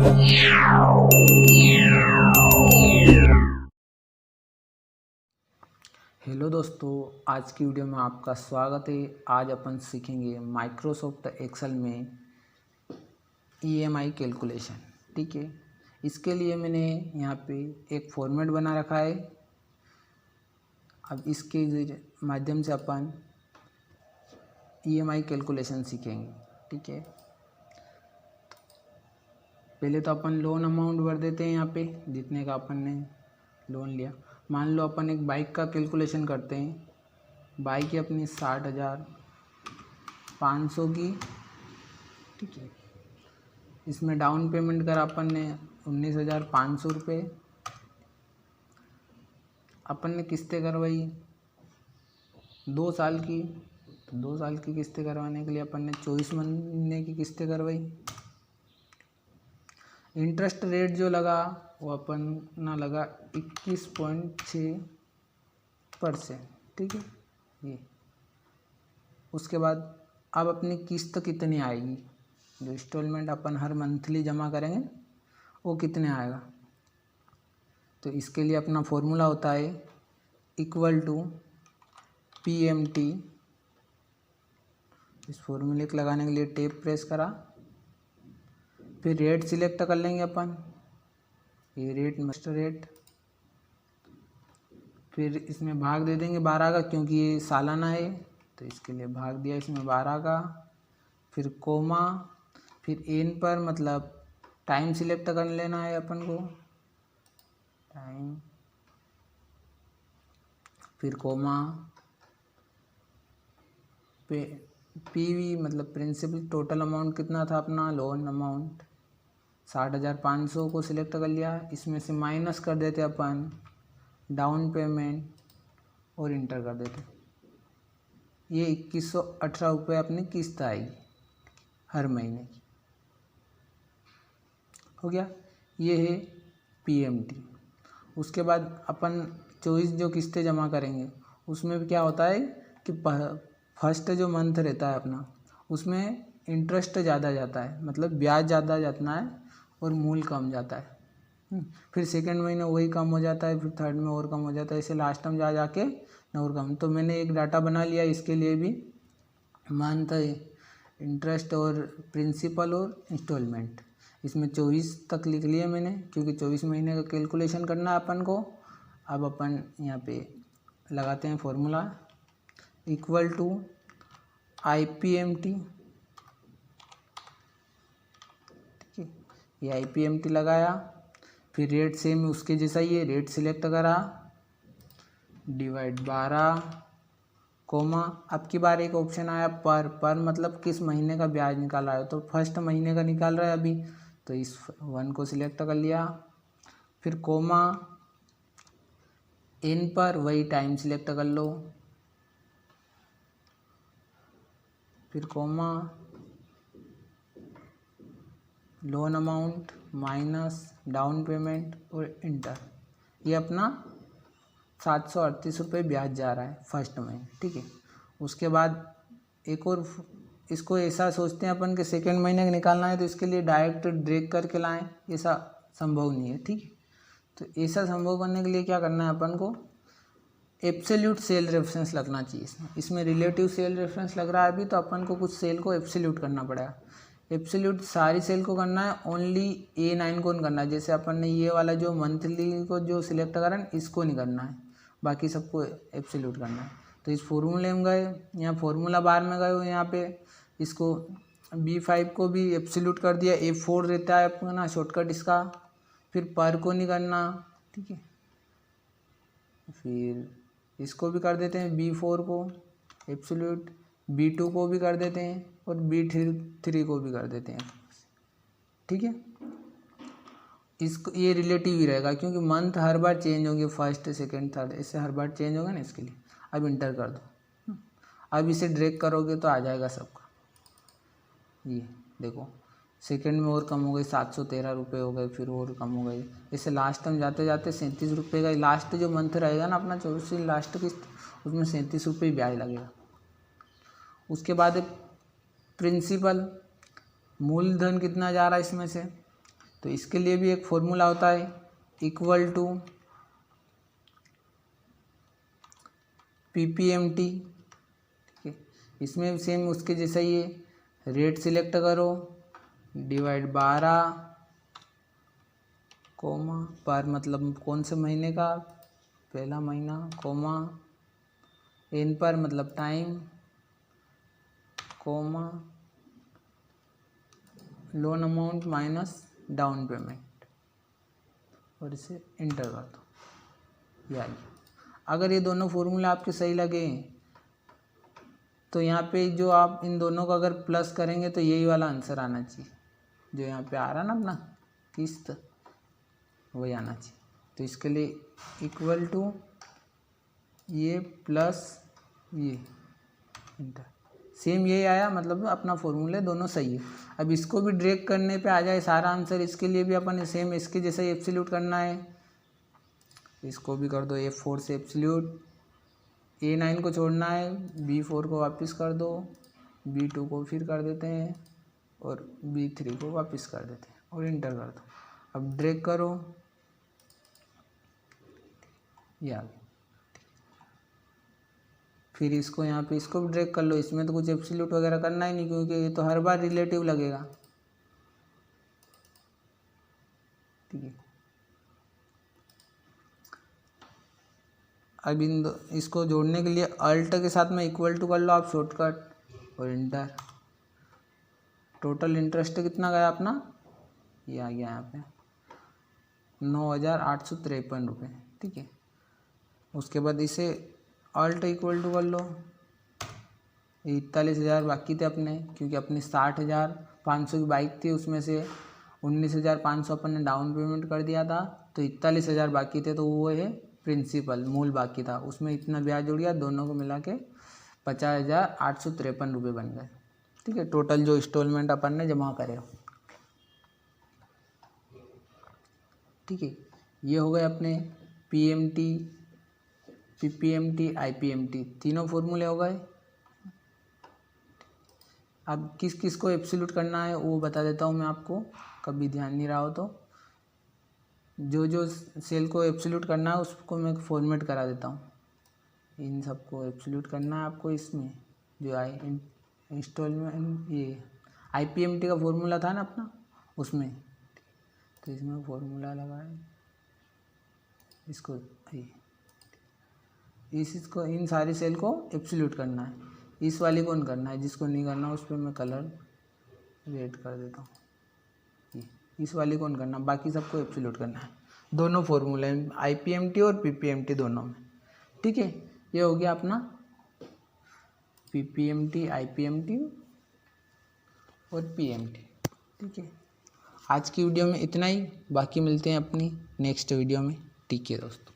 Hello दोस्तों, आज की वीडियो में आपका स्वागत है। आज अपन सीखेंगे माइक्रोसॉफ्ट एक्सेल में ईएमआई कैलकुलेशन। ठीक है, इसके लिए मैंने यहाँ पे एक फॉर्मेट बना रखा है। अब इसके माध्यम से अपन ईएमआई कैलकुलेशन सीखेंगे। ठीक है, पहले तो अपन लोन अमाउंट भर देते हैं। यहाँ पे जितने का अपन ने लोन लिया, मान लो अपन एक बाइक का कैलकुलेशन करते हैं। बाइक है अपनी 60,500 की। ठीक है, इसमें डाउन पेमेंट करा अपन ने 19,500 रुपये। अपन ने किस्तें करवाई 2 साल की। तो 2 साल की किस्तें करवाने के लिए अपन ने 24 महीने की किस्तें करवाई। इंटरेस्ट रेट जो लगा वो अपन ना लगा 21.6%। ठीक है, ये उसके बाद अब अपनी किस्त कितनी आएगी, जो इंस्टॉलमेंट अपन हर मंथली जमा करेंगे वो कितने आएगा। तो इसके लिए अपना फॉर्मूला होता है इक्वल टू PMT। इस फॉर्मूले को लगाने के लिए टैब प्रेस करा, फिर रेट सिलेक्ट कर लेंगे अपन, ये रेट मास्टर रेट। फिर इसमें भाग दे देंगे 12 का, क्योंकि ये सालाना है तो इसके लिए भाग दिया इसमें 12 का। फिर कोमा, फिर एन पर मतलब टाइम सिलेक्ट कर लेना है अपन को, टाइम, फिर कोमा पे PV मतलब प्रिंसिपल टोटल अमाउंट कितना था अपना लोन अमाउंट 60,500 को सिलेक्ट कर लिया। इसमें से माइनस कर देते अपन डाउन पेमेंट और इंटर कर देते। ये 2118 रुपये अपनी किस्त आएगी हर महीने की। हो गया, ये है PMT। उसके बाद अपन 24 जो किस्तें जमा करेंगे उसमें भी क्या होता है कि फर्स्ट जो मंथ रहता है अपना, उसमें इंटरेस्ट ज़्यादा जाता है, मतलब ब्याज ज़्यादा जाता है और मूल कम जाता है। फिर सेकंड महीने वही कम हो जाता है, फिर थर्ड में और कम हो जाता है, ऐसे लास्ट में जा जाके और कम। तो मैंने एक डाटा बना लिया इसके लिए भी, मंथ इंटरेस्ट और प्रिंसिपल और इंस्टॉलमेंट। इसमें 24 तक लिख लिया मैंने, क्योंकि 24 महीने का कैलकुलेशन करना है अपन को। अब अपन यहाँ पे लगाते हैं फॉर्मूला इक्वल टू IPMT। ठीक है, ये IPMT लगाया, फिर रेट सेम उसके जैसा ही है, रेट सिलेक्ट करा, डिवाइड 12 कोमा। अब की बार एक ऑप्शन आया पर मतलब किस महीने का ब्याज निकाला है, तो फर्स्ट महीने का निकाल रहा है अभी, तो इस 1 को सिलेक्ट कर लिया। फिर कोमा एन पर वही टाइम सिलेक्ट कर लो, फिर comma loan amount minus down payment और इंटर। ये अपना 738 रुपये ब्याज जा रहा है फर्स्ट महीने। ठीक है, उसके बाद एक और इसको ऐसा सोचते हैं अपन के सेकेंड महीने का निकालना है, तो इसके लिए डायरेक्ट ड्रैग करके लाएं, ऐसा संभव नहीं है। ठीक है, तो ऐसा संभव करने के लिए क्या करना है अपन को, एब्सोल्यूट सेल रेफरेंस लगना चाहिए। इसमें रिलेटिव सेल रेफरेंस लग रहा है अभी, तो अपन को कुछ सेल को एब्सोल्यूट करना पड़ेगा। एब्सोल्यूट सारी सेल को करना है, ओनली A9 को नहीं करना है। जैसे अपन ने ये वाला जो मंथली को जो सिलेक्ट करा है इसको नहीं करना है, बाकी सबको एब्सोल्यूट करना है। तो इस फॉर्मूले में गए, यहाँ फॉर्मूला बार में गए हो, यहाँ पे इसको B5 को भी एब्सोल्यूट कर दिया, F4 रहता है अपना शॉर्टकट इसका। फिर पर को नहीं करना। ठीक है, फिर इसको भी कर देते हैं B4 को एब्सोल्यूट, B2 को भी कर देते हैं और B3 को भी कर देते हैं। ठीक है, इसको ये रिलेटिव ही रहेगा, क्योंकि मंथ हर बार चेंज होंगे, फर्स्ट सेकंड थर्ड ऐसे हर बार चेंज होगा ना, इसके लिए। अब इंटर कर दो, अब इसे ड्रैग करोगे तो आ जाएगा सबका। ये देखो, सेकंड में और कम हो गई, 713 रुपये हो गए, फिर और कम हो गई, इससे लास्ट में जाते जाते 37 रुपये का लास्ट जो मंथ रहेगा ना अपना 24 लास्ट किस्त, उसमें 37 रुपये ब्याज लगेगा। उसके बाद प्रिंसिपल मूलधन कितना जा रहा है इसमें से तो इसके लिए भी एक फॉर्मूला होता है इक्वल टू PPMT, ठीक है। इसमें सेम उसके जैसा ही है, रेट सिलेक्ट करो, डिवाइड 12 कोमा पर मतलब कौन से महीने का, पहला महीना, कोमा एन पर मतलब time, comma loan amount minus down payment, और इसे इंटर कर दो। यानी अगर ये दोनों फॉर्मूला आपके सही लगे तो यहाँ पे जो आप इन दोनों को अगर प्लस करेंगे तो यही वाला आंसर आना चाहिए, जो यहाँ पे आ रहा ना अपना किस्त, वही आना चाहिए। तो इसके लिए इक्वल टू ये प्लस ये इंटर, सेम यही आया, मतलब अपना फॉर्मूले दोनों सही है। अब इसको भी ड्रैग करने पे आ जाए सारा आंसर, इसके लिए भी अपन सेम इसके जैसा ही एब्सोल्यूट करना है। इसको भी कर दो F4 से एब्सोल्यूट, A9 को छोड़ना है, B4 को वापस कर दो, B2 को फिर कर देते हैं और B3 को वापस कर देते हैं और इंटर कर दो। अब ड्रैग करो, ये आ गया। फिर इसको यहाँ पे इसको भी ड्रैग कर लो, इसमें तो कुछ एब्सोल्यूट वगैरह करना ही नहीं क्योंकि ये तो हर बार रिलेटिव लगेगा, ठीक है। अब इसको जोड़ने के लिए अल्ट के साथ में इक्वल टू कर लो आप शॉर्टकट और इंटर। टोटल इंटरेस्ट कितना गया अपना, ये आ गया यहाँ पे 9,853 रुपये, ठीक है। उसके बाद इसे अल्ट इक्वल टू कर लो, 41,000 बाकी थे अपने, क्योंकि अपनी 60,500 की बाइक थी, उसमें से 19,500 अपन ने डाउन पेमेंट कर दिया था, तो 41,000 बाकी थे, तो वो है प्रिंसिपल, मूल बाकी था, उसमें इतना ब्याज जुड़ गया, दोनों को मिला के 50,853 रुपये बन गए, ठीक है। टोटल जो इंस्टॉलमेंट अपन ने जमा करे हो, ठीक है। ये हो गए अपने PMT, PPMT, IPMT तीनों फॉर्मूले हो गए। अब किस किस को एब्सोल्यूट करना है वो बता देता हूँ मैं आपको, कभी ध्यान नहीं रहा हो तो। जो जो सेल को एब्सोल्यूट करना है उसको मैं फॉर्मेट करा देता हूँ। इन सबको एब्सोल्यूट करना है आपको, इसमें जो इंस्टॉलमेंट ये IPMT का फॉर्मूला था ना अपना, उसमें तो इसमें फॉर्मूला लगाए, इसको इसको इन सारी सेल को एब्सोल्यूट करना है, इस वाली को नहीं करना है, जिसको नहीं करना उस पर मैं कलर रेड कर देता हूँ। इस वाली को नहीं करना, बाकी सबको एब्सोल्यूट करना है, दोनों फॉर्मूले IPMT और PPMT दोनों में, ठीक है। ये हो गया अपना PPMT, IPMT और PMT, ठीक है। आज की वीडियो में इतना ही, बाकी मिलते हैं अपनी नेक्स्ट वीडियो में, ठीक है दोस्तों।